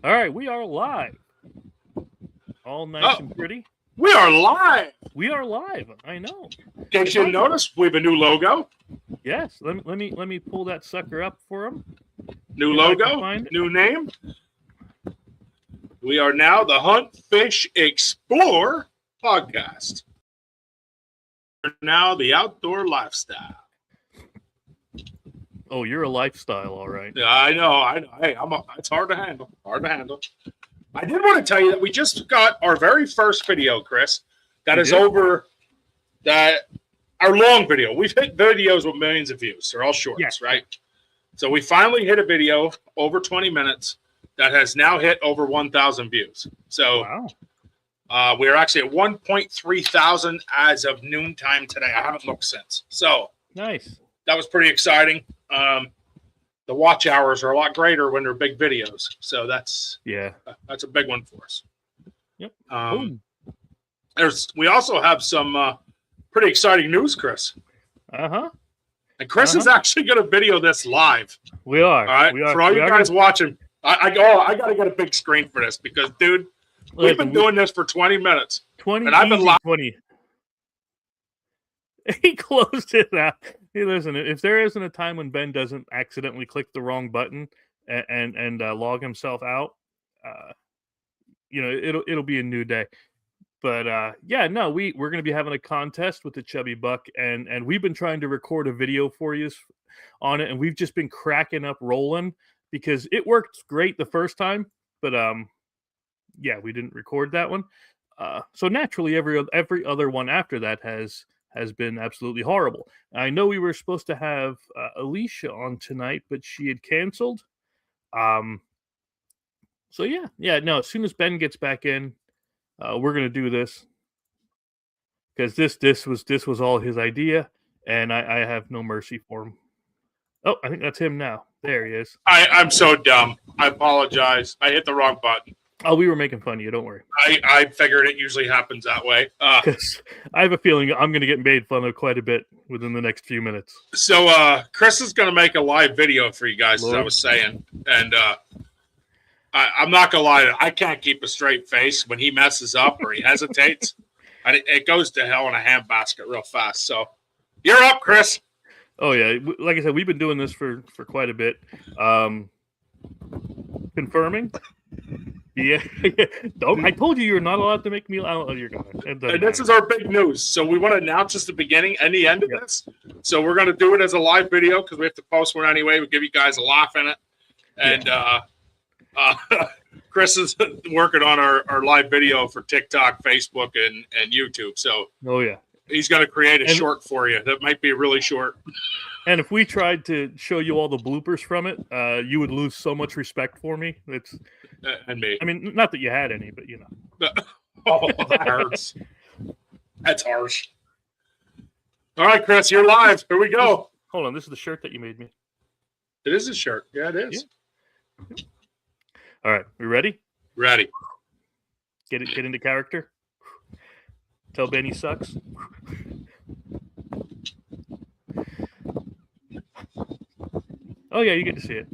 All right, we are live. All nice and pretty. We are live. We are live. I know. In case you didn't notice, we have a new logo. Yes. Let me pull that sucker up for him. New logo. New name. We are now the Hunt, Fish, Explore podcast. We're now the outdoor lifestyle. Oh, you're a lifestyle, all right. Yeah, I know. Hey, it's hard to handle. I did want to tell you that we just got our very first video, Chris. That is over. That our long video. We've hit videos with millions of views. They're all shorts, right? So we finally hit a video over 20 minutes that has now hit over 1,000 views. So we're actually at 1.3 thousand as of noontime today. I haven't looked since. So nice. That was pretty exciting. The watch hours are a lot greater when they're big videos. So that's a big one for us. Yep. We also have some pretty exciting news, Chris. Uh-huh. And Chris is actually going to video this live. We are. All right. For all you guys watching, I got to get a big screen for this because, dude, we've been doing this for 20 minutes. 20 and I've been live. 20. He closed it out. Hey, listen, if there isn't a time when Ben doesn't accidentally click the wrong button and log himself out, it'll be a new day. But we're going to be having a contest with the Chubby Buck, and we've been trying to record a video for you on it, and we've just been cracking up rolling because it worked great the first time, but we didn't record that one. So naturally, every other one after that has been absolutely horrible. I know we were supposed to have Alicia on tonight, but she had canceled. As soon as Ben gets back in, we're gonna do this because this was all his idea, and I have no mercy for him. Oh, I think that's him now. There he is. I'm so dumb. I apologize. I hit the wrong button. Oh, we were making fun of you. Don't worry. I figured it usually happens that way. Because I have a feeling I'm going to get made fun of quite a bit within the next few minutes. So Chris is going to make a live video for you guys, as I was saying. And I'm not going to lie. I can't keep a straight face when he messes up or he hesitates. It goes to hell in a handbasket real fast. So you're up, Chris. Oh, yeah. Like I said, we've been doing this for quite a bit. Confirming. Yeah, I told you you're not allowed to make me. You're going. And this is our big news. So we want to announce just the beginning and the end of this. So we're going to do it as a live video because we have to post one anyway. We'll give you guys a laugh in it. And Chris is working on our live video for TikTok, Facebook, and YouTube. So he's going to create a short for you. That might be really short. And if we tried to show you all the bloopers from it, you would lose so much respect for me. And me. I mean, not that you had any, but you know. Oh, that hurts. That's harsh. All right, Chris, you're live. Here we go. Hold on, this is the shirt that you made me. It is a shirt. Yeah, it is. Yeah. All right, we ready? Ready. Get into character. Tell Ben he sucks. Oh, yeah, you get to see it.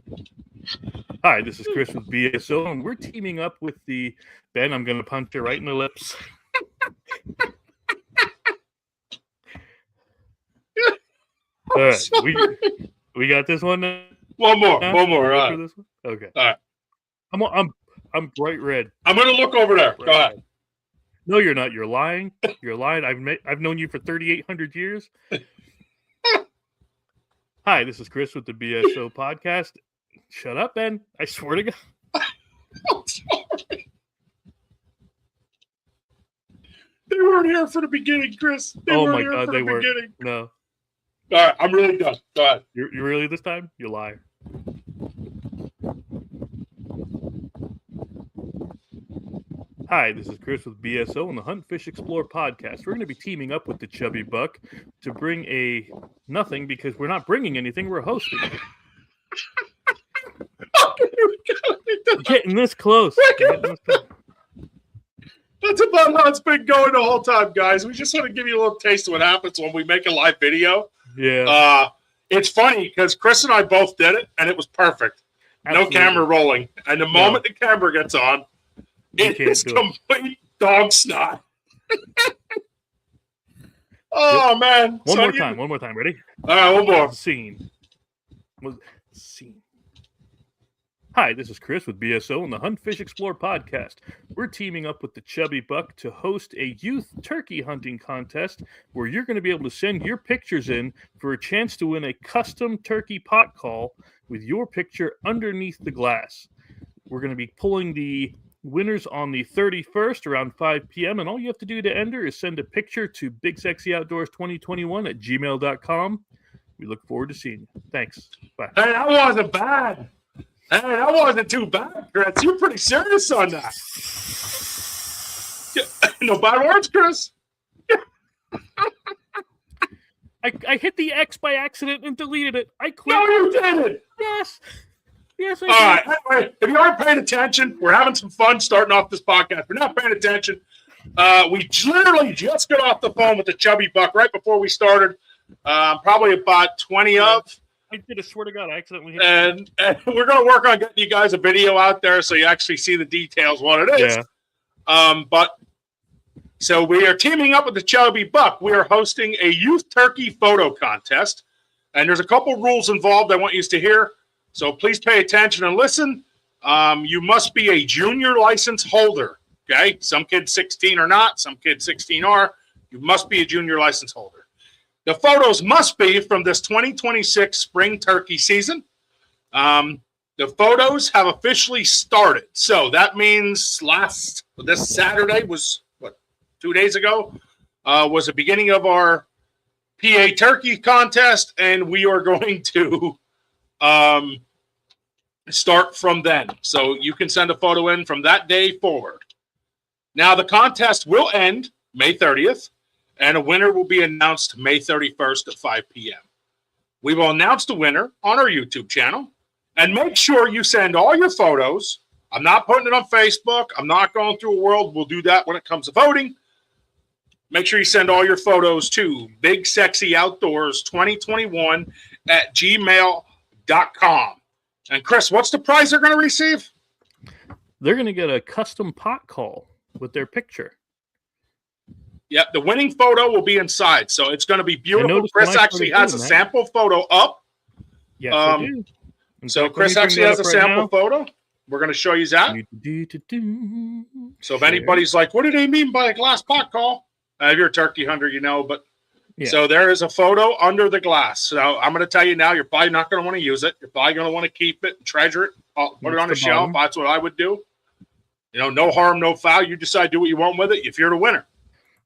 Hi, this is Chris with BSO, and we're teaming up with the... Ben, I'm going to punch you right in the lips. All right, we got this one now? One more. All right. This one? Okay. All right. I'm bright red. I'm going to look over there. Go ahead. No, you're not. You're lying. You're lying. I've known you for 3,800 years. Hi, this is Chris with the BSO podcast. Shut up, Ben. I swear to God. I'm sorry. They weren't here for the beginning, Chris. Oh my God, they weren't. No. All right, I'm really done. Go ahead. You really this time? You liar. Hi, this is Chris with BSO and the Hunt, Fish, Explore podcast. We're going to be teaming up with the Chubby Buck to bring nothing because we're not bringing anything. We're hosting. Getting this close. That's about how it's been going the whole time, guys. We just want to give you a little taste of what happens when we make a live video. Yeah. It's funny because Chris and I both did it, and it was perfect. No camera rolling. And the moment the camera gets on, it is complete dog snot. Oh, man. One more time. Ready? All right, one more. Scene. Hi, this is Chris with BSO and the Hunt, Fish, Explore podcast. We're teaming up with the Chubby Buck to host a youth turkey hunting contest where you're going to be able to send your pictures in for a chance to win a custom turkey pot call with your picture underneath the glass. We're going to be pulling the winners on the 31st around 5 p.m. And all you have to do to enter is send a picture to bigsexyoutdoors2021@gmail.com. We look forward to seeing you. Thanks. Bye. Hey, that wasn't bad. Hey, that wasn't too bad, Chris. You're pretty serious on that. No bad words, Chris. I hit the X by accident and deleted it. I quit. No, you didn't. Yes, I did. All right. Anyway, if you aren't paying attention, we're having some fun starting off this podcast. If you're not paying attention, we literally just got off the phone with the Chubby Buck right before we started. Probably about 20 of. I did. I swear to God, I accidentally hit and we're going to work on getting you guys a video out there so you actually see the details what it is. Yeah. So we are teaming up with the Chubby Buck. We are hosting a youth turkey photo contest, and there's a couple rules involved I want you to hear. So please pay attention and listen. You must be a junior license holder. Okay, some kids 16 are not. Some kids 16 are. You must be a junior license holder. The photos must be from this 2026 spring turkey season. The photos have officially started. So that means this Saturday was, 2 days ago, was the beginning of our PA turkey contest, and we are going to start from then. So you can send a photo in from that day forward. Now, the contest will end May 30th. And a winner will be announced May 31st at 5 p.m. We will announce the winner on our YouTube channel. And make sure you send all your photos. I'm not putting it on Facebook. I'm not going through a world. We'll do that when it comes to voting. Make sure you send all your photos to bigsexyoutdoors2021@gmail.com. And Chris, what's the prize they're going to receive? They're going to get a custom pot call with their picture. Yeah, the winning photo will be inside, so it's going to be beautiful. Chris actually has a sample photo up. Yes, I do. So Chris actually has a sample photo. We're going to show you that. So if anybody's like, what do they mean by a glass pot call? If you're a turkey hunter, you know. But so there is a photo under the glass. So I'm going to tell you now, you're probably not going to want to use it. You're probably going to want to keep it and treasure it. Put it on a shelf. That's what I would do. You know, no harm, no foul. You decide to do what you want with it if you're the winner.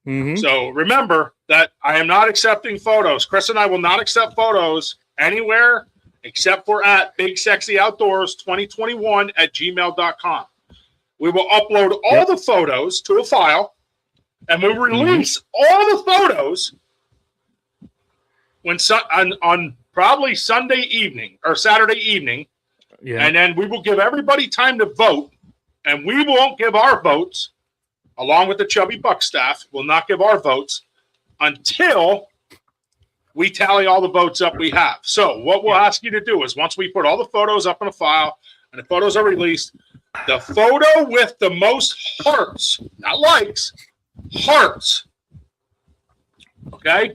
Mm-hmm. So remember that I am not accepting photos. Chris and I will not accept photos anywhere except for at bigsexyoutdoors2021@gmail.com. We will upload all the photos to a file, and we release all the photos on probably Sunday evening or Saturday evening. Yeah. And then we will give everybody time to vote, and we won't give our votes. Along with the Chubby Buck staff, will not give our votes until we tally all the votes up we have. So what we'll ask you to do is once we put all the photos up in a file and the photos are released, the photo with the most hearts, not likes, hearts. Okay?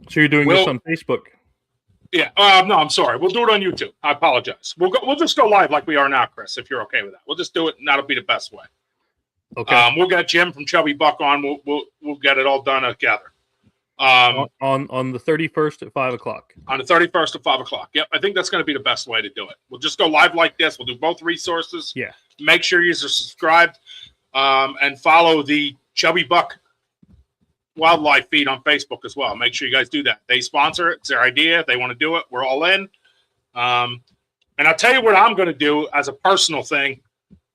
So you're doing this on Facebook? Yeah. No, I'm sorry. We'll do it on YouTube. I apologize. We'll just go live like we are now, Chris, if you're okay with that. We'll just do it, and that'll be the best way. Okay. We'll get Jim from Chubby Buck on. We'll get it all done together. On the 31st at 5 o'clock. On the 31st at 5 o'clock. Yep, I think that's going to be the best way to do it. We'll just go live like this. We'll do both resources. Yeah. Make sure you're subscribed and follow the Chubby Buck wildlife feed on Facebook as well. Make sure you guys do that. They sponsor it. It's their idea. They want to do it. We're all in. And I'll tell you what I'm going to do as a personal thing.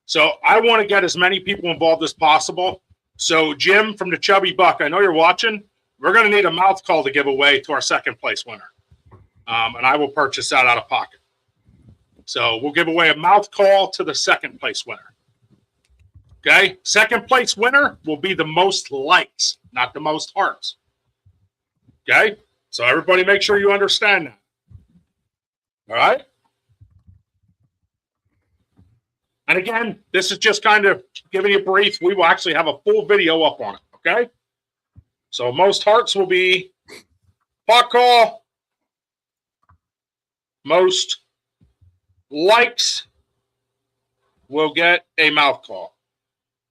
So I want to get as many people involved as possible. So Jim from the Chubby Buck, I know you're watching. We're going to need a mouth call to give away to our second place winner. And I will purchase that out of pocket. So we'll give away a mouth call to the second place winner. Okay? Second place winner will be the most likes, not the most hearts. Okay? So everybody make sure you understand that. All right? And again, this is just kind of giving you a brief. We will actually have a full video up on it, okay? So most hearts will be pot call. Most likes will get a mouth call.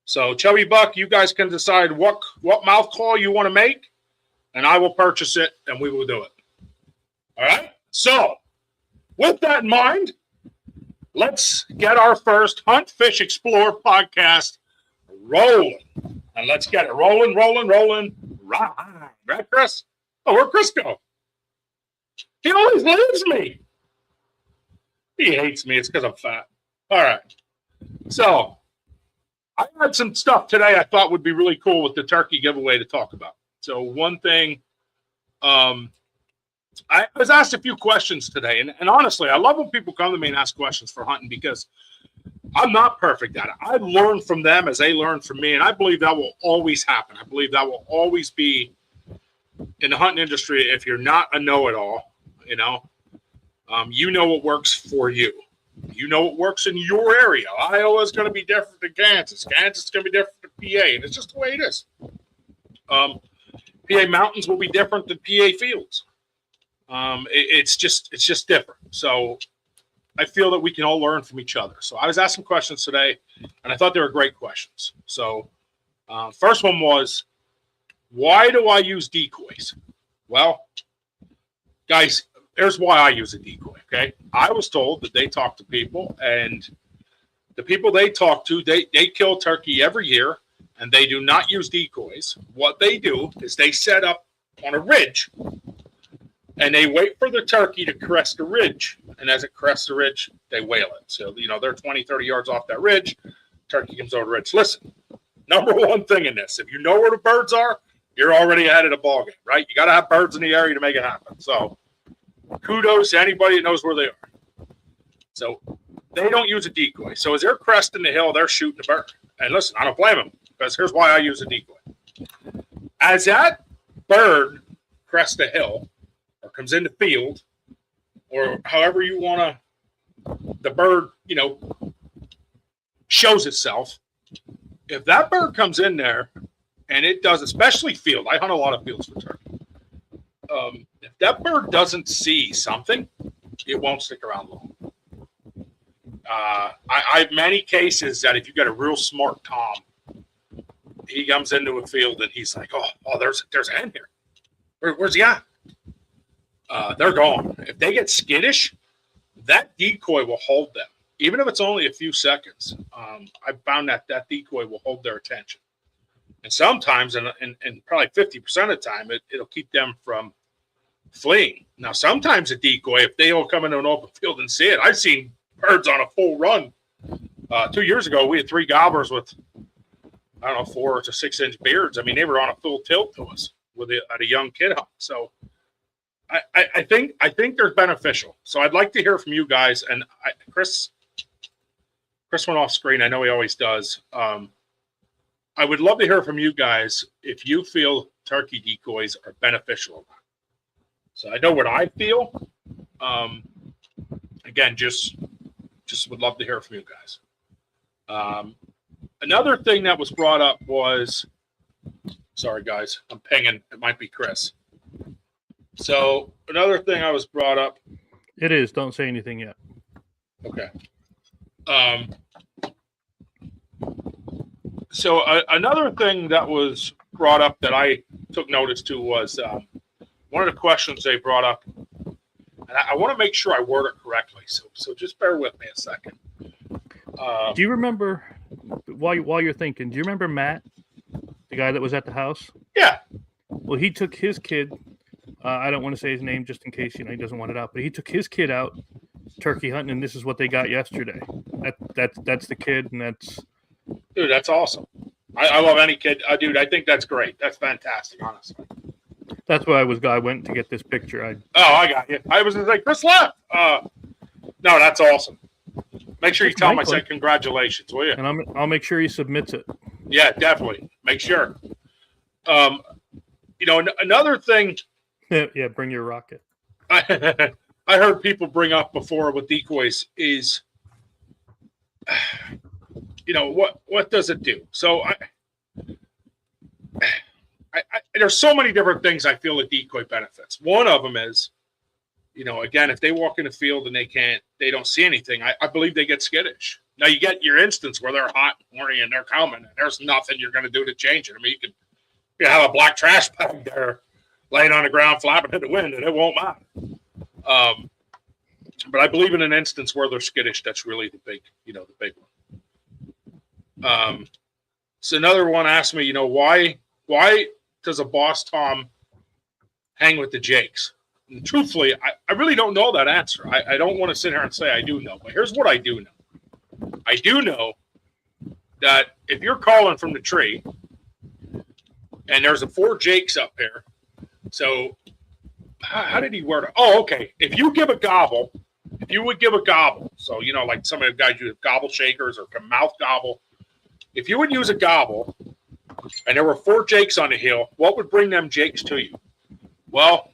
So Chubby Buck, you guys can decide what mouth call you want to make, and I will purchase it, and we will do it. All right? So with that in mind, let's get our first Hunt, Fish, Explore podcast rolling. And let's get it rolling. Right, Chris? Oh, where'd Chris go? He always leaves me. He hates me. It's because I'm fat. All right. So I had some stuff today I thought would be really cool with the turkey giveaway to talk about. So one thing, I was asked a few questions today, and honestly, I love when people come to me and ask questions for hunting because I'm not perfect at it. I learn from them as they learn from me, and I believe that will always happen. I believe that will always be in the hunting industry. If you're not a know-it-all, you know what works for you. You know what works in your area. Iowa is going to be different than Kansas. Kansas is going to be different than PA, and it's just the way it is. PA mountains will be different than PA fields. It's just different. So I feel that we can all learn from each other. So I was asked some questions today, and I thought they were great questions. So first one was, why do I use decoys? Well, guys, here's why I use a decoy, okay? I was told that they talk to people, and the people they talk to, they kill turkey every year, and they do not use decoys. What they do is they set up on a ridge, and they wait for the turkey to crest the ridge. And as it crests the ridge, they whale it. So, they're 20, 30 yards off that ridge. Turkey comes over the ridge. Listen, number one thing in this, if you know where the birds are, you're already ahead of the ballgame, right? You got to have birds in the area to make it happen. So kudos to anybody that knows where they are. So they don't use a decoy. So as they're cresting the hill, they're shooting the bird. And listen, I don't blame them, because here's why I use a decoy. As that bird crests the hill, or comes in the field, or however you want to, the bird, shows itself. If that bird comes in there and it does, especially field, I hunt a lot of fields for turkey. If that bird doesn't see something, it won't stick around long. I have many cases that if you got a real smart Tom, he comes into a field and he's like, oh, there's a hen here. Where's he at? They're gone. If they get skittish, that decoy will hold them, even if it's only a few seconds. I found that decoy will hold their attention, and sometimes, and probably 50% of the time, it'll keep them from fleeing. Now, sometimes a decoy, if they all come into an open field and see it, I've seen birds on a full run. 2 years ago, we had 3 gobblers with 4 to 6 inch beards. I mean, they were on a full tilt to us at a young kid hunt. So I think they're beneficial. So I'd like to hear from you guys. And Chris went off screen. I know he always does. I would love to hear from you guys if you feel turkey decoys are beneficial or not. So I know what I feel. Again, just would love to hear from you guys. Another thing that was brought up was, sorry guys, I'm pinging. It might be Chris. So another thing I was brought up. It is. Don't say anything yet. Okay. So another thing that was brought up that I took notice to was one of the questions they brought up, and I want to make sure I word it correctly. So just bear with me a second. Do you remember, while you're thinking, do you remember Matt, the guy that was at the house? Yeah. Well, he took his kid. I don't want to say his name just in case he doesn't want it out, but he took his kid out turkey hunting, and this is what they got yesterday. That's the kid, and that's. Dude, that's awesome. I love any kid. Dude, I think that's great. That's fantastic, honestly. That's why I went to get this picture. I got you. I was going to say, Chris left. No, that's awesome. Make sure you tell him I said congratulations, will you? And I'll make sure he submits it. Yeah, definitely. Make sure. Another thing. Yeah, bring your rocket. I heard people bring up before with decoys is what does it do? So there's so many different things I feel a decoy benefits. One of them is, again, if they walk in the field and they don't see anything, I believe they get skittish. Now you get your instance where they're hot and horny and they're coming, and there's nothing you're going to do to change it. I mean, you can have a black trash bag there laying on the ground flapping in the wind, and it won't matter. But I believe in an instance where they're skittish, that's really the big one. So another one asked me, why does a Boss Tom hang with the Jakes? And truthfully, I really don't know that answer. I don't want to sit here and say I do know, but here's what I do know. I do know that if you're calling from the tree and there's a 4 Jakes up there, so how did he word it? Oh, okay. If you would give a gobble, so, like some of the guys use gobble shakers or mouth gobble, if you would use a gobble and there were 4 Jakes on the hill, what would bring them Jakes to you? Well,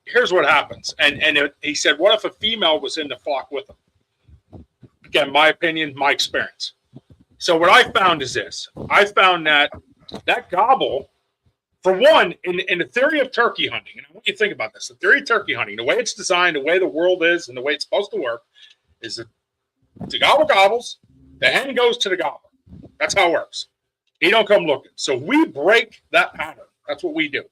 here's what happens. And he said, what if a female was in the flock with them? Again, my opinion, my experience. So what I found is this. I found that gobble, for one, in the theory of turkey hunting, and I want you to think about this, the theory of turkey hunting, the way it's designed, the way the world is, and the way it's supposed to work, is that the gobble gobbles, the hen goes to the gobbler. That's how it works. He don't come looking. So we break that pattern. That's what we do.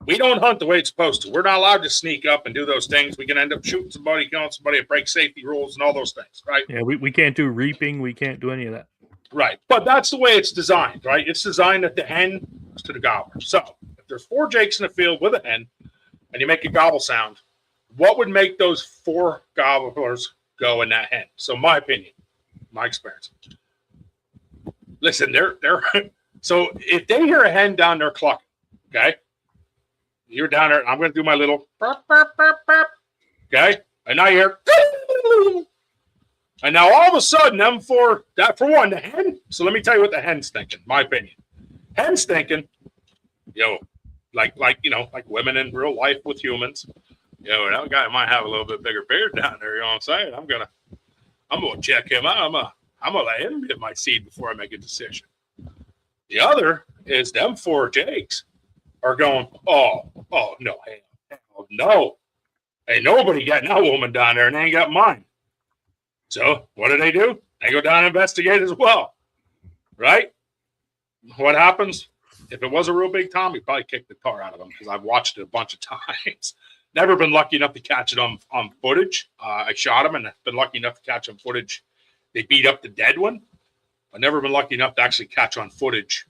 We don't hunt the way it's supposed to. We're not allowed to sneak up and do those things. We can end up shooting somebody, killing somebody, break safety rules and all those things, right? Yeah, we can't do reaping. We can't do any of that. Right. But that's the way it's designed, right? It's designed that the hen goes to the gobbler. So if there's 4 Jakes in the field with a hen and you make a gobble sound, what would make those 4 gobblers go in that hen? So my opinion, my experience. Listen, so if they hear a hen down there clucking, okay? You're down there, I'm going to do my little burp, burp, burp, burp, okay? And now you hear, and now all of a sudden, for one, the hen, so let me tell you what the hen's thinking, my opinion. Hen's thinking, like women in real life with humans, that guy might have a little bit bigger beard down there, you know what I'm saying? I'm gonna check him out. I'm gonna let him get my seed before I make a decision. The other is them 4 Jakes are going, oh no, hell no. Ain't nobody got no woman down there and they ain't got mine. So what do? They go down and investigate as well. Right? What happens? If it was a real big Tom, he'd probably kick the tar out of him because I've watched it a bunch of times. Never been lucky enough to catch it on footage. I shot him and I've been lucky enough to catch on footage. They beat up the dead one. I've never been lucky enough to actually catch on footage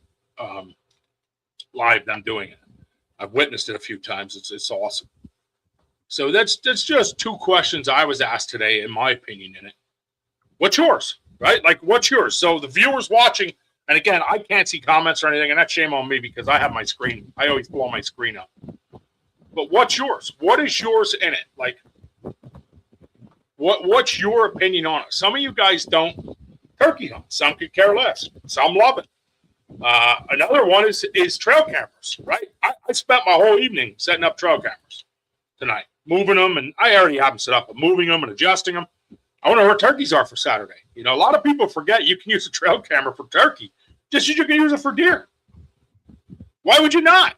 live them doing it. I've witnessed it a few times. It's awesome. So that's just 2 questions I was asked today, in my opinion, in it. What's yours, right? Like, what's yours? So the viewers watching, and again, I can't see comments or anything, and that's shame on me because I have my screen. I always blow my screen up. But what's yours? What is yours in it? Like, what's your opinion on it? Some of you guys don't turkey hunt. Some could care less. Some love it. Another one is trail cameras, right? I spent my whole evening setting up trail cameras tonight, moving them, and I already have them set up, but moving them and adjusting them. I wonder where turkeys are for Saturday. A lot of people forget you can use a trail camera for turkey, just as you can use it for deer. Why would you not?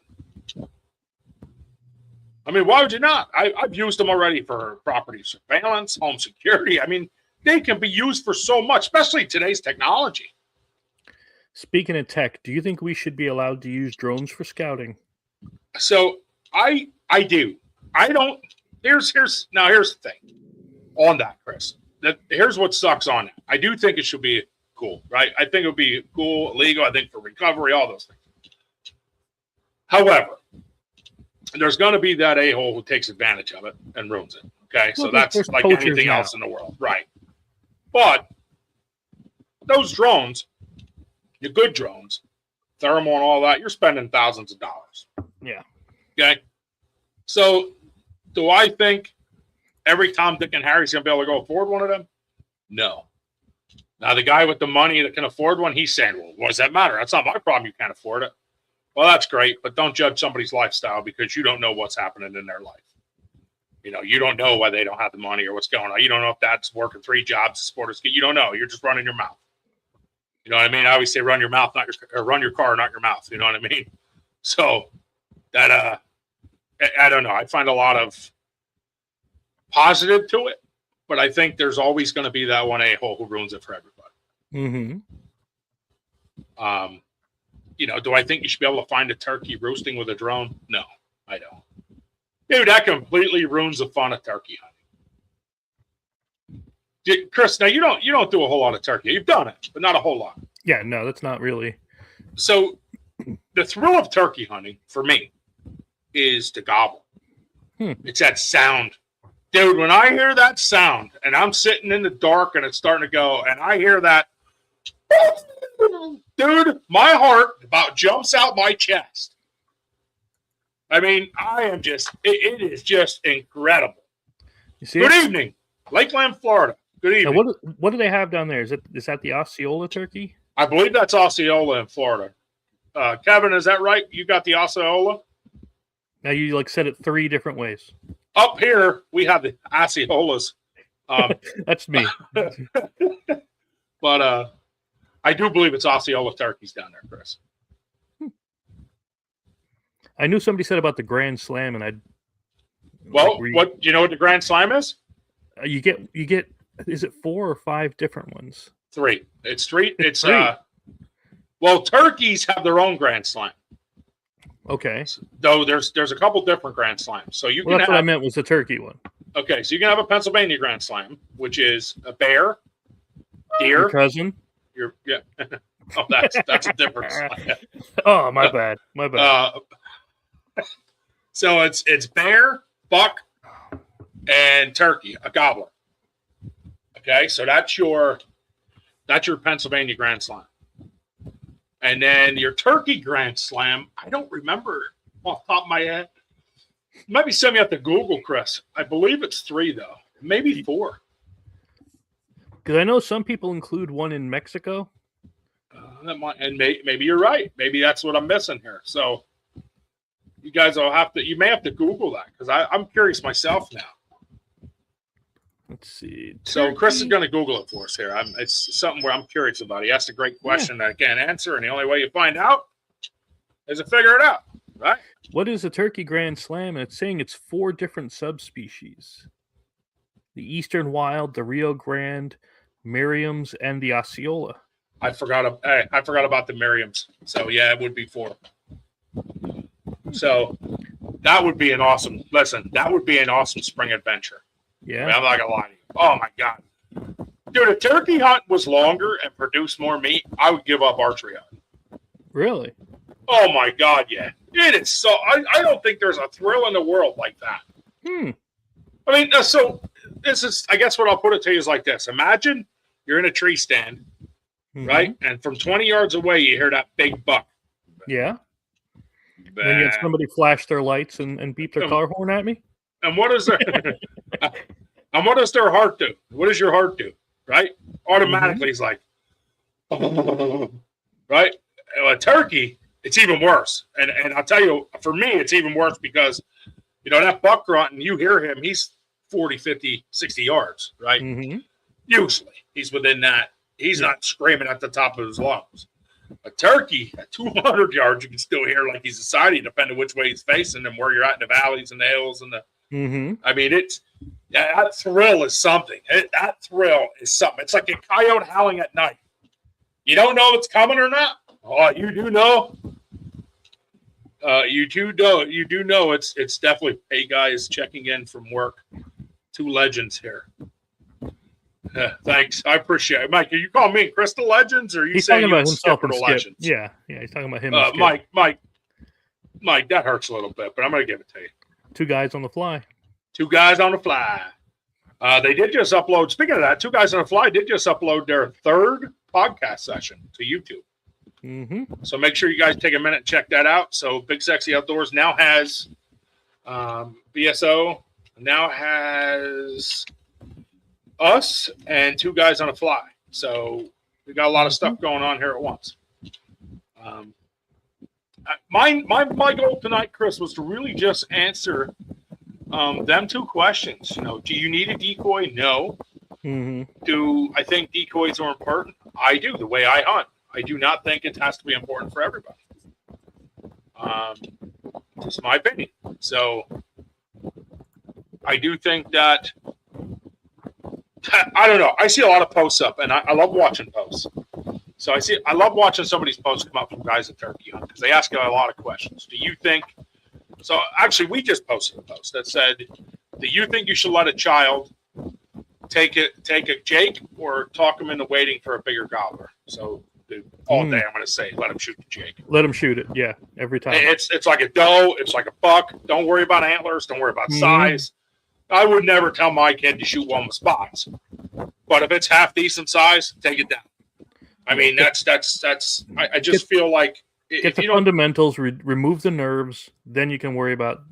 I mean, why would you not? I've used them already for property surveillance, home security. I mean, they can be used for so much, especially today's technology. Speaking of tech, do you think we should be allowed to use drones for scouting? So I do. I don't. Here's the thing on that, Chris. Here's what sucks on it. I do think it should be cool, right? I think it would be cool, legal. I think for recovery, all those things. However, there's going to be that a-hole who takes advantage of it and ruins it. Okay, so that's like anything else in the world, right? But those drones, the good drones, thermal and all that, you're spending thousands of dollars. Yeah. Okay. So do I think every Tom, Dick, and Harry's going to be able to go afford one of them? No. Now, the guy with the money that can afford one, he's saying, well, what does that matter? That's not my problem. You can't afford it. Well, that's great, but don't judge somebody's lifestyle because you don't know what's happening in their life. You don't know why they don't have the money or what's going on. You don't know if that's working 3 jobs to support us. You don't know. You're just running your mouth. You know what I mean? I always say run your mouth, not your, or run your car, not your mouth. You know what I mean? So that, I don't know. I find a lot of positive to it, but I think there's always going to be that one a-hole who ruins it for everybody. Mm-hmm. You know, do I think you should be able to find a turkey roosting with a drone? No, I don't. Dude, that completely ruins the fun of turkey hunting. Chris, now you don't do a whole lot of turkey. You've done it, but not a whole lot. Yeah, no, that's not really. So the thrill of turkey hunting for me is to gobble. It's that sound. Dude, when I hear that sound and I'm sitting in the dark and it's starting to go and I hear that, dude, my heart about jumps out my chest. I mean, I am just, it is just incredible. You see Good evening, Lakeland, Florida. Good evening. Now, what do they have down there? Is that the Osceola turkey? I believe that's Osceola in Florida. Kevin, is that right? You got the Osceola? Now you like said it 3 different ways. Up here, we have the Osceolas. That's me. But I do believe it's Osceola turkeys down there, Chris. I knew somebody said about the Grand Slam, and Well, what do you know what the Grand Slam is? You get. Is it 4 or 5 different ones? 3. It's 3. It's 3. Well, turkeys have their own Grand Slam. Okay. Though there's a couple different Grand Slams. So you can that's what I meant was the turkey one. Okay, so you can have a Pennsylvania Grand Slam, which is a bear, deer, Your cousin. Yeah. Oh, that's a different slam. Oh, my bad. My bad. So it's bear, buck, and turkey, a gobbler. Okay, so that's your Pennsylvania Grand Slam. And then your turkey Grand Slam, I don't remember off the top of my head. Maybe send me up to Google, Chris. I believe it's 3, though. Maybe 4. Because I know some people include one in Mexico. Maybe you're right. Maybe that's what I'm missing here. So you guys you may have to Google that because I'm curious myself now. Let's see. So Chris is going to Google it for us here. It's something where I'm curious about. He asked a great question that I can't answer, and the only way you find out is to figure it out, right? What is a turkey Grand Slam? And it's saying it's 4 different subspecies: the Eastern Wild, the Rio Grande, Merriam's, and the Osceola. I forgot about the Merriam's. So yeah, it would be 4. So that would be an awesome. Listen, that would be an awesome spring adventure. Yeah, I mean, I'm not gonna lie to you. Oh my god, dude! If turkey hunt was longer and produced more meat, I would give up archery hunting. Really? Oh my god, yeah. It is so. I don't think there's a thrill in the world like that. I mean, so this is. I guess what I'll put it to you is like this: imagine you're in a tree stand, right, and from 20 yards away you hear that big buck. Yeah. Then you have somebody flash their lights and beep their car horn at me. And what is their and what does their heart do? What does your heart do? Right? Automatically, it's like, right? A turkey, it's even worse. And I'll tell you, for me, it's even worse because, you know, that buck grunt, and you hear him, he's 40, 50, 60 yards, right? Usually, he's within that. He's not screaming at the top of his lungs. A turkey at 200 yards, you can still hear like he's deciding, depending which way he's facing and where you're at in the valleys and the hills and the. I mean, that thrill is something. That thrill is something. It's like a coyote howling at night. You don't know if it's coming or not. Oh, you do know. You do know. You do know. It's definitely. Hey guys, checking in from work. 2 legends here. Thanks, I appreciate it, Mike. Are you calling me Crystal Legends, or are you he's saying talking about himself and Legends? Yeah, he's talking about him. Mike, that hurts a little bit, but I'm going to give it to you. 2 guys on the fly. 2 guys on the fly. They did just upload. Speaking of that, 2 guys on the fly did just upload their 3rd podcast session to YouTube. So make sure you guys take a minute and check that out. So Big Sexy Outdoors now has BSO now has us and 2 guys on a fly. So we got a lot of stuff going on here at once. My goal tonight, Chris, was to really just answer them 2 questions. You know, do you need a decoy? No. Do I think decoys are important? I do, the way I hunt. I do not think it has to be important for everybody. Just my opinion. So I do think that, I don't know. I see a lot of posts up, and I love watching posts. So I love watching somebody's posts come up from guys at turkey hunt because they ask you a lot of questions. Do you think? So actually, we just posted a post that said, "Do you think you should let a child take a Jake or talk him into waiting for a bigger gobbler?" So all day, I'm going to say, let him shoot the Jake. Let him shoot it. Yeah, every time. It's like a doe. It's like a buck. Don't worry about antlers. Don't worry about size. I would never tell my kid to shoot one with spots. But if it's half decent size, take it down. I mean, that's. I just feel like get the fundamentals, remove the nerves, then you can worry about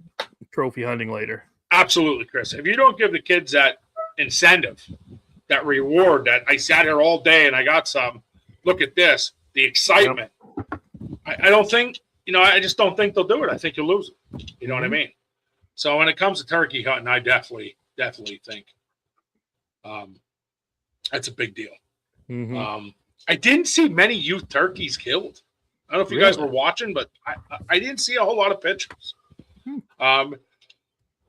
trophy hunting later. Absolutely, Chris. If you don't give the kids that incentive, that reward, that I sat here all day and I got some. Look at this, the excitement. Yep. I don't think, I just don't think they'll do it. I think you'll lose it. You know what I mean? So when it comes to turkey hunting, I definitely think that's a big deal. I didn't see many youth turkeys killed. I don't know if you guys were watching, but I didn't see a whole lot of pictures.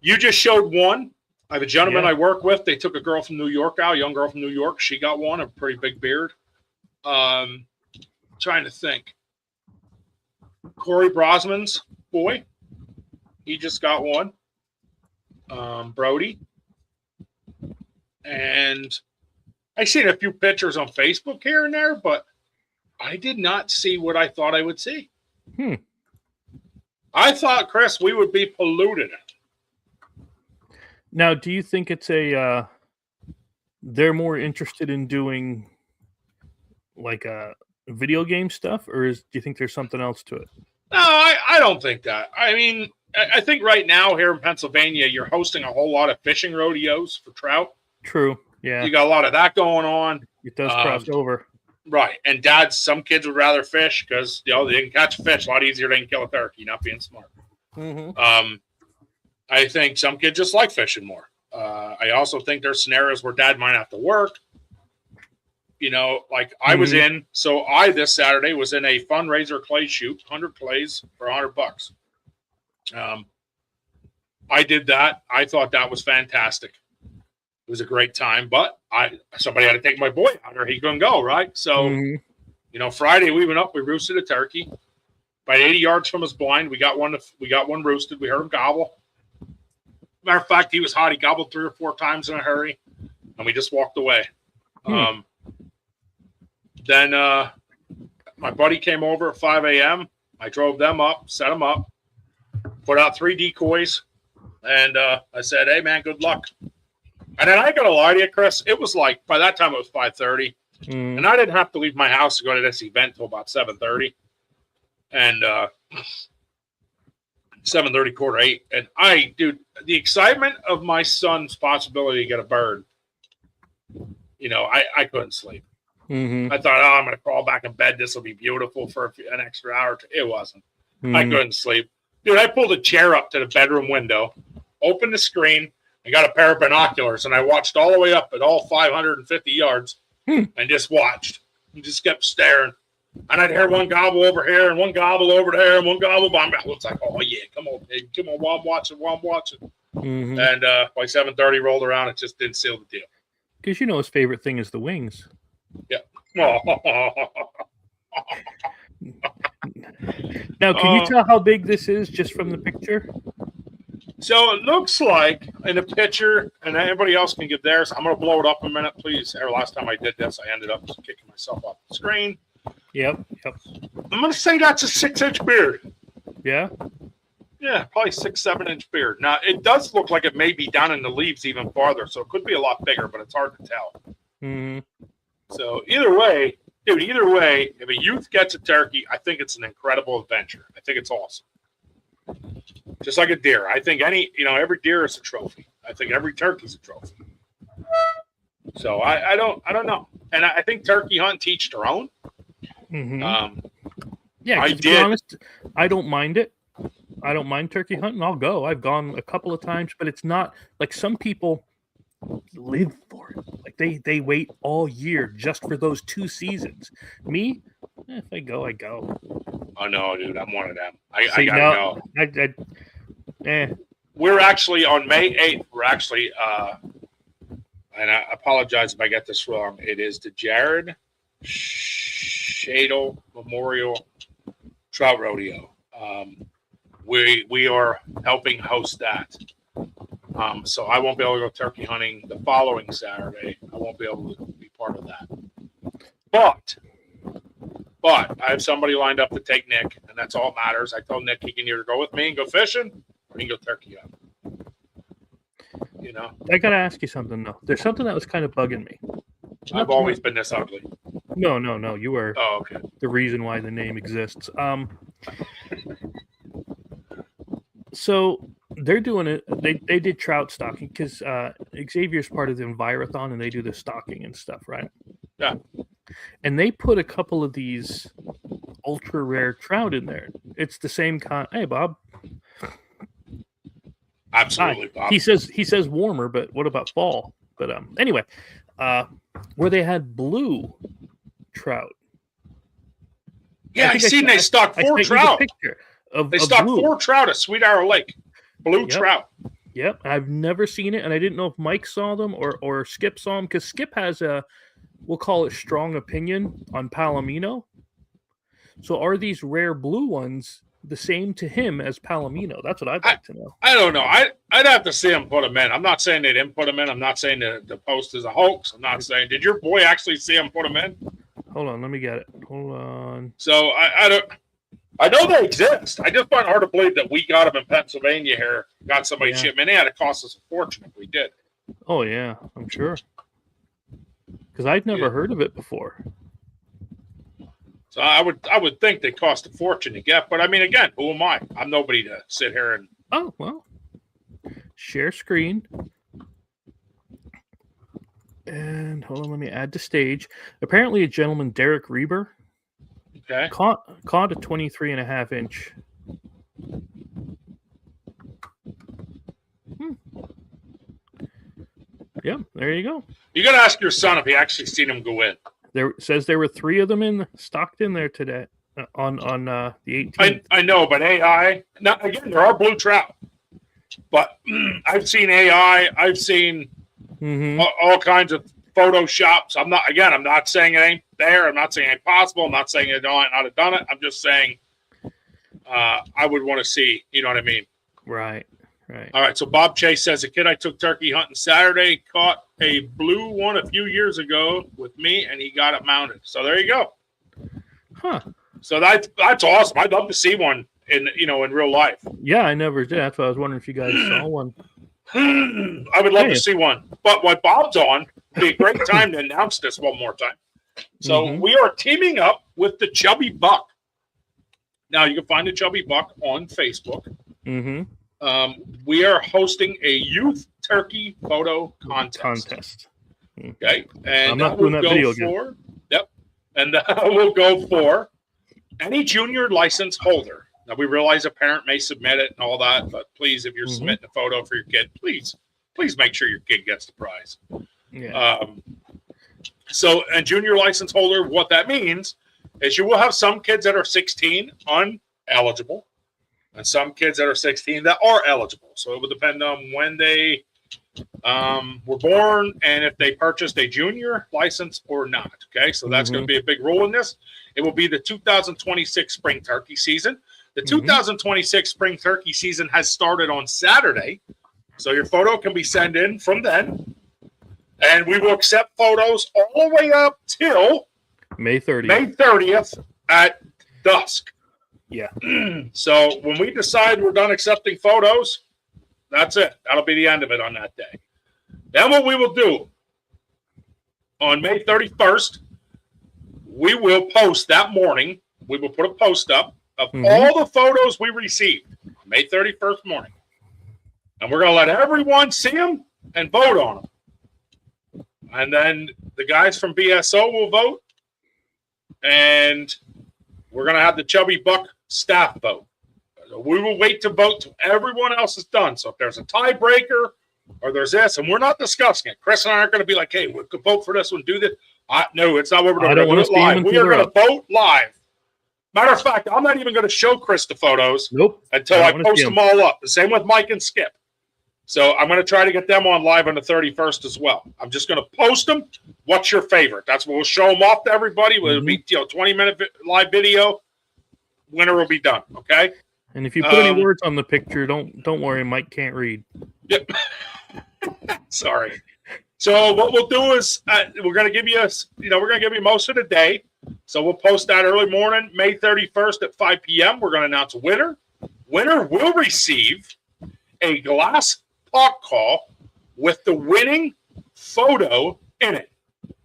You just showed one. I have a gentleman I work with. They took a girl from New York out, a young girl from New York. She got one, a pretty big beard. Trying to think. Corey Brosman's boy. He just got one. Brody. And I seen a few pictures on Facebook here and there, but I did not see what I thought I would see. I thought, Chris, we would be polluted. Now, do you think it's they're more interested in doing like video game stuff, or do you think there's something else to it? No, I don't think that. I mean, I think right now here in Pennsylvania, you're hosting a whole lot of fishing rodeos for trout. True. Yeah. You got a lot of that going on. It does cross over. Right. And some kids would rather fish because, they can catch a fish a lot easier than kill a turkey, not being smart. I think some kids just like fishing more. I also think there's scenarios where dad might have to work. Like I was in, so this Saturday was in a fundraiser clay shoot, 100 clays for $100. I did that. I thought that was fantastic. It was a great time, but somebody had to take my boy out or he couldn't go, right? So, Friday we went up, we roosted a turkey. About 80 yards from his blind, we got one roosted. We heard him gobble. Matter of fact, he was hot. He gobbled 3 or 4 times in a hurry, and we just walked away. Then my buddy came over at 5 a.m. I drove them up, set them up, put out 3 decoys, and I said, "Hey, man, good luck." And then I got to lie to you, Chris. It was like, by that time it was 5:30, and I didn't have to leave my house to go to this event until about 7:30. And 7:30, 7:45. And dude, the excitement of my son's possibility to get a bird, I couldn't sleep. I thought, I'm going to crawl back in bed. This will be beautiful for an extra hour. It wasn't. I couldn't sleep. Dude, I pulled a chair up to the bedroom window, opened the screen, and got a pair of binoculars, and I watched all the way up at all 550 yards and just watched. And just kept staring. And I'd hear one gobble over here and one gobble over there and one gobble behind me. It's like, oh, yeah, come on, baby. Come on, while I'm watching. And by 7:30 rolled around, it just didn't seal the deal. Because his favorite thing is the wings. Yeah. Now, can you tell how big this is just from the picture? So it looks like in the picture, and everybody else can get theirs. I'm going to blow it up in a minute, please. Last time I did this, I ended up just kicking myself off the screen. Yep. I'm going to say that's a 6-inch beard. Yeah? Yeah, probably 6-7-inch beard. Now, it does look like it may be down in the leaves even farther, so it could be a lot bigger, but it's hard to tell. So either way, if a youth gets a turkey, I think it's an incredible adventure. I think it's awesome. Just like a deer. I think every deer is a trophy. I think every turkey's a trophy. So I don't know. And I think turkey hunt teach their own. Yeah, to be honest, I don't mind it. I don't mind turkey hunting. I'll go. I've gone a couple of times, but it's not like some people live for it. Like they wait all year just for those 2 seasons. Me, if I go, I go. Oh no, dude, I'm one of them. I gotta go. We're actually on May 8th. We're actually, and I apologize if I get this wrong. It is the Jared Shadle Memorial Trout Rodeo. We are helping host that. So I won't be able to go turkey hunting the following Saturday. I won't be able to be part of that. But I have somebody lined up to take Nick, and that's all that matters. I told Nick he can either go with me and go fishing, or he can go turkey hunting. You know? I got to ask you something, though. There's something that was kind of bugging me. I've always been this ugly. No. You were the reason why the name exists. So they're doing it. They did trout stocking because Xavier's part of the Envirothon, and they do the stocking and stuff, right? Yeah. And they put a couple of these ultra rare trout in there. It's the same kind. Hey, Bob. Absolutely, Bob. He says warmer, but what about fall? But anyway, where they had blue trout. Yeah, I seen they stocked 4 trout. They stocked 4 trout at Sweet Arrow Lake. Blue trout. Yep. I've never seen it, and I didn't know if Mike saw them or Skip saw them, because Skip has we'll call it strong opinion on Palomino. So are these rare blue ones the same to him as Palomino? That's what I'd like to know. I don't know. I'd have to see him put them in. I'm not saying they didn't put them in. I'm not saying the post is a hoax. I'm not saying, did your boy actually see him put them in? Hold on, let me get it. Hold on. So I know they exist. I just find it hard to believe that we got them in Pennsylvania here, got somebody ship them in. It cost us a fortune if we did. Oh yeah, I'm sure. Because I'd never heard of it before. So I would think they cost a fortune to get, but I mean, again, who am I? I'm nobody to sit here and. Oh well. Share screen. And hold on, let me add to stage. Apparently, a gentleman, Derek Reber, caught a 23.5 inch. Yeah, there you go. You got to ask your son if he actually seen him go in. There says there were 3 of them stocked in there today on the 18th. I know, but AI. Now again, there are blue trout, but I've seen AI. I've seen all kinds of photoshops. I'm not saying it ain't there. I'm not saying it ain't possible. I'm not saying it not have done it. I'm just saying I would want to see. You know what I mean? Right. All right. So Bob Chase says, a kid I took turkey hunting Saturday caught a blue one a few years ago with me, and he got it mounted. So there you go. Huh. So that's awesome. I'd love to see one in real life. Yeah, I never did. That's why I was wondering if you guys saw one. I would love to see one. But what Bob's on, it'd be a great time to announce this one more time. So we are teaming up with the Chubby Buck. Now, you can find the Chubby Buck on Facebook. We are hosting a youth turkey photo contest. Okay. And I'm not doing that video again. Yep. And we'll go for any junior license holder. Now, we realize a parent may submit it and all that, but please, if you're submitting a photo for your kid, please make sure your kid gets the prize. Yeah. So, and junior license holder, what that means is you will have some kids that are 16 uneligible and some kids that are 16 that are eligible. So it will depend on when they were born and if they purchased a junior license or not. Okay, so that's going to be a big role in this. It will be the 2026 spring turkey season. The 2026 spring turkey season has started on Saturday. So your photo can be sent in from then. And we will accept photos all the way up till May 30th. May 30th at dusk. Yeah. So when we decide we're done accepting photos, that's it. That'll be the end of it on that day. Then what we will do on May 31st, we will post that morning. We will put a post up of all the photos we received on May 31st morning. And we're going to let everyone see them and vote on them. And then the guys from BSO will vote. And we're going to have the Chubby Buck staff vote. So we will wait to vote till everyone else is done. So if there's a tiebreaker or there's this, and we're not discussing it. Chris and I aren't going to be like, hey, we could vote for this one, do this. No, it's not what we're doing. We're live. We are going to vote live. Matter of fact, I'm not even going to show Chris the photos until I post them all up. The same with Mike and Skip. So I'm going to try to get them on live on the 31st as well. I'm just going to post them. What's your favorite? That's what we'll show them off to everybody. It'll be 20-minute live video. Winner will be done. Okay. And if you put any words on the picture, don't worry. Mike can't read. Yep. Sorry. So what we'll do is we're going to give you we're going to give you most of the day. So we'll post that early morning, May 31st at 5 p.m. We're going to announce a winner. Winner will receive a glass pot call with the winning photo in it.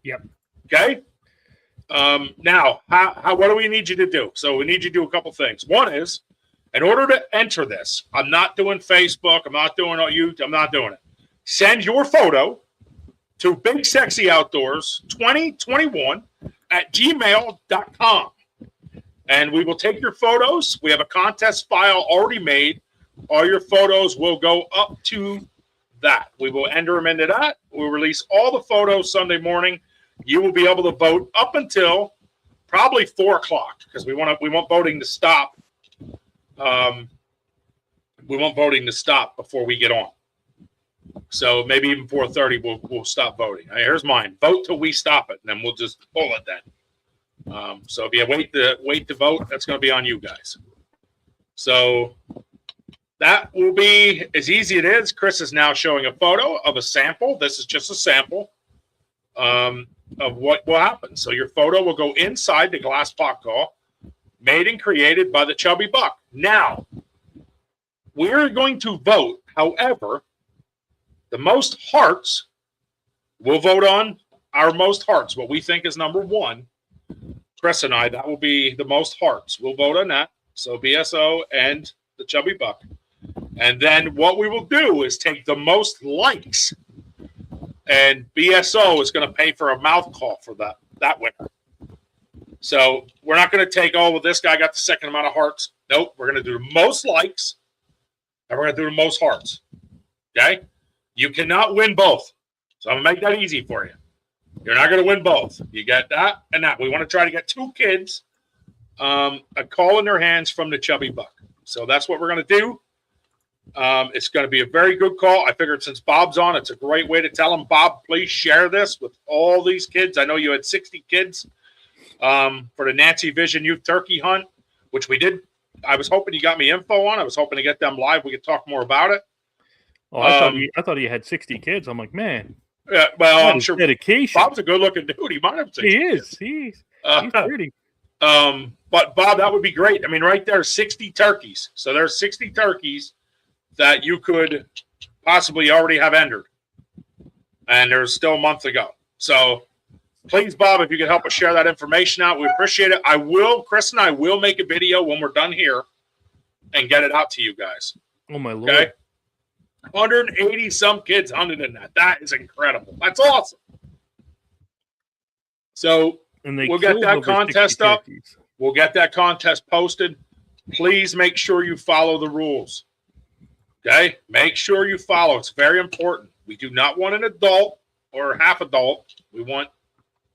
Yep. Okay. Now, what do we need you to do? So we need you to do a couple things. One is, in order to enter this, I'm not doing Facebook. I'm not doing YouTube. I'm not doing it. Send your photo to Big Sexy Outdoors 2021 at gmail.com. And we will take your photos. We have a contest file already made. All your photos will go up to that. We will enter them into that. We'll release all the photos Sunday morning. You will be able to vote up until probably 4 o'clock because we want voting to stop. We want voting to stop before we get on. So maybe even 4:30 we'll stop voting. Here's mine. Vote till we stop it, and then we'll just pull it then. So if you wait to vote, that's going to be on you guys. So that will be as easy as it is. Chris is now showing a photo of a sample. This is just a sample of what will happen. So your photo will go inside the glass pot call, made and created by the Chubby Buck. Now, we're going to vote. However, the most hearts, we'll vote on our most hearts, what we think is number one. Chris and I, that will be the most hearts. We'll vote on that. So BSO and the Chubby Buck. And then what we will do is take the most likes, and BSO is going to pay for a mouth call for that winner. So we're not going to take, well, this guy got the second amount of hearts. Nope, we're going to do the most likes, and we're going to do the most hearts. Okay? You cannot win both. So I'm going to make that easy for you. You're not going to win both. You get that and that. We want to try to get 2 kids a call in their hands from the Chubby Buck. So that's what we're going to do. It's going to be a very good call. I figured since Bob's on, it's a great way to tell him, Bob, please share this with all these kids. I know you had 60 kids for the Nancy Vision Youth Turkey Hunt, which we did. I was hoping you got me info on. I was hoping to get them live. We could talk more about it. Oh, I thought he had 60 kids. I'm like, man. Yeah, well, I'm sure dedication. Bob's a good-looking dude. He might have 60 kids. He's pretty. But Bob, that would be great. I mean, right there, 60 turkeys. So there's 60 turkeys that you could possibly already have entered. And there's still a month to go. So please, Bob, if you could help us share that information out, we appreciate it. Chris and I will make a video when we're done here and get it out to you guys. Oh, my Lord. Okay? 180 some kids hunted in that. That is incredible. That's awesome. So we'll get that contest up. Turkeys. We'll get that contest posted. Please make sure you follow the rules. Okay? Make sure you follow. It's very important. We do not want an adult or half adult. We want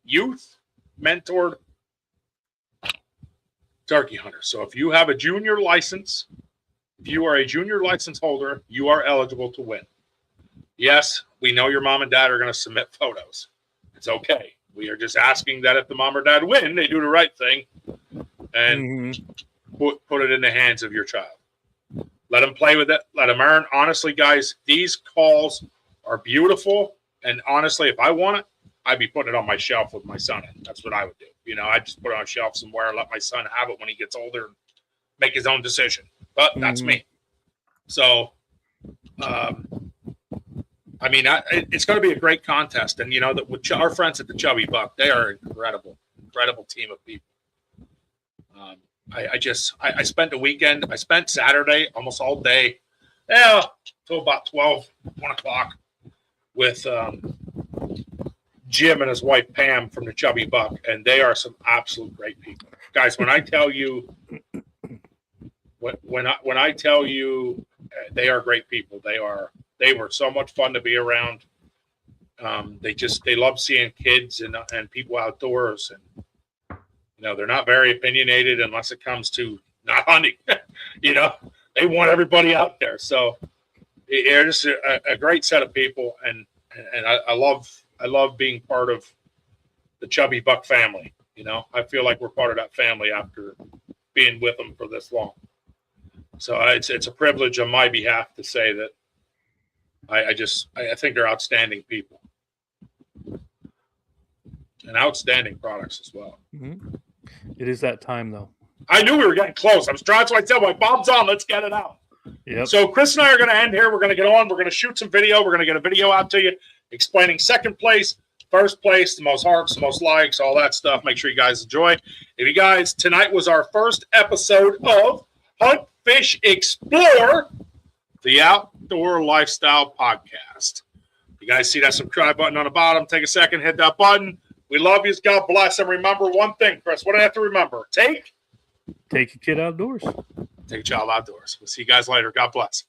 youth mentored turkey hunters. So if you have a junior license, if you are a junior license holder, you are eligible to win. Yes, we know your mom and dad are going to submit photos. It's okay. We are just asking that if the mom or dad win, they do the right thing and put it in the hands of your child. Let them play with it. Let them earn. Honestly, guys, these calls are beautiful. And honestly, if I want it, I'd be putting it on my shelf with my son. That's what I would do. You know, I'd just put it on a shelf somewhere and let my son have it when he gets older and make his own decision. But that's me. So, I mean, it's going to be a great contest. And, you know, with our friends at the Chubby Buck, they are incredible team of people. I spent the weekend. I spent Saturday almost all day, till about 1 o'clock with Jim and his wife Pam from the Chubby Buck, and they are some absolute great people. Guys, when I tell you when I tell you they are great people, they are They were so much fun to be around. They love seeing kids and people outdoors, and they're not very opinionated unless it comes to not hunting. They want everybody out there. So they're just a great set of people, and I love being part of the Chubby Buck family. I feel like we're part of that family after being with them for this long. So it's a privilege on my behalf to say that I think they're outstanding people and outstanding products as well. Mm-hmm. It is that time, though. I knew we were getting close. I was trying to tell my bomb's on. Let's get it out. Yep. So Chris and I are going to end here. We're going to get on. We're going to shoot some video. We're going to get a video out to you explaining second place, first place, the most hearts, the most likes, all that stuff. Make sure you guys enjoy. If you guys, tonight was our first episode of Hunt, Fish, Explore, the Outdoor Lifestyle Podcast. You guys see that subscribe button on the bottom? Take a second, hit that button. We love you. God bless. And remember one thing, Chris. What do I have to remember? Take a kid outdoors. Take a child outdoors. We'll see you guys later. God bless.